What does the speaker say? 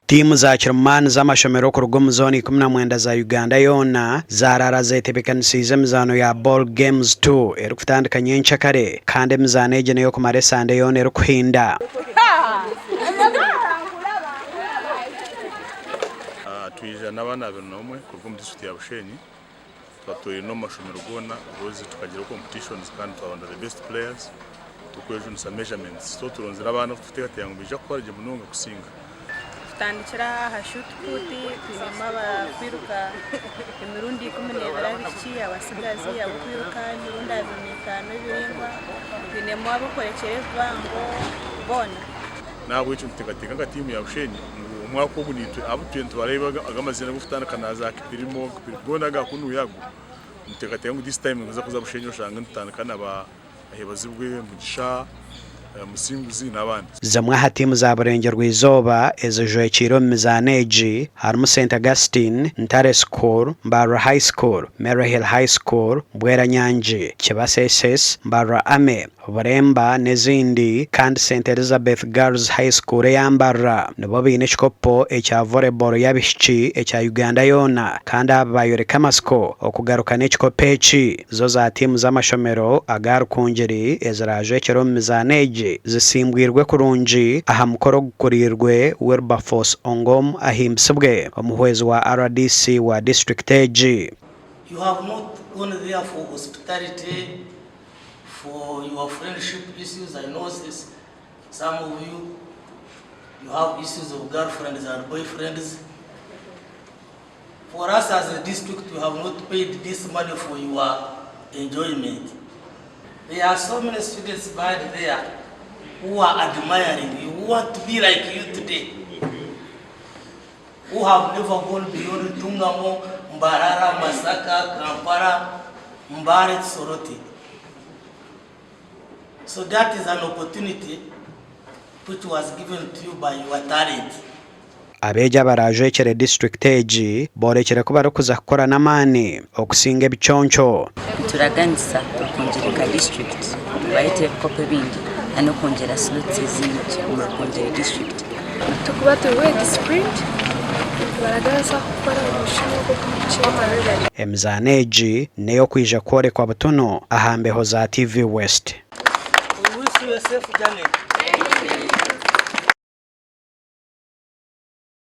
Timu za Chirumani z'amashomero ku rugo mu zone 19 za Uganda yona zarara zetebekanisize mizano ya Ball Games 2 eri kutandikanya enchakare kandi mizano ejene yo kumare sande yona eri kuhinda. Twije n'abana 21 ku rugo mu district ya Bushenyi twatoye no mashomero gona rozi tukagira competitions kandi twabanda the best players tukwejo nsa measurements so turonzira abana tutekate yangu bija kwaje munonga kusinga tandikira hashoot put twinema bakwiruka imirundi 17 biki abasigazi abo kwiruka imirundi 5 ibirengwa twinema abakorekerezwa ngo bona nabo icyo tutekateka nga timu ya Bushenyi umwako bunitwe abo 20 bareba agamazina gufutana kanaza kirimo gona ga kunu yago mutekateka ngo this time ngaza kuza Bushenyi oshanga ntandikana ba ahebazibwe mugisha musinguzi n'abandi zamwe hatimu za Burenge rw'izoba ezojoye kiro mizaneji harimo St Augustine, Ntare School, Mbarara High School, Mary Hill High School, Bwera Nyanji, Kibase SS, Mbarara Ame, Buremba n'izindi kandi St Elizabeth Girls High School yambara nibo bine chikopo echa volleyball yabishiki echa Uganda yona kandi abayoreka amasko okugaruka n'echikopo eki zo za timu z'amashomero agaru kungeri ezraje kiro mizaneji zisimbwirwe kurunji aha mukoro gukurirwe Wilberforce Ongom ahimbsibwe omuhwezi wa RDC wa district age. You have not gone there for hospitality, for your friendship issues. I know this. Some of you have issues of girlfriends and boyfriends. For us as a district, we have not paid this money for your enjoyment. There are so many students back there who are admiring you, who want to be like you today, who have never gone beyond Tungamo, Mbarara, Masaka, Kampala, Mbare, Soroti. So that is an opportunity which was given to you by your talent. Abeja baraje kere district age borekere ko barukuza gukora namani okusinga ebichoncho turaganisa tukongereka district bayite kope bindi ano kongera slots z'inki mu kongera district tukuba tuwe district baragaza gukora umushinga wo kumukira emzaneji neyo kwija kore kwa butono ahambeho za TV West. We wish you a safe journey.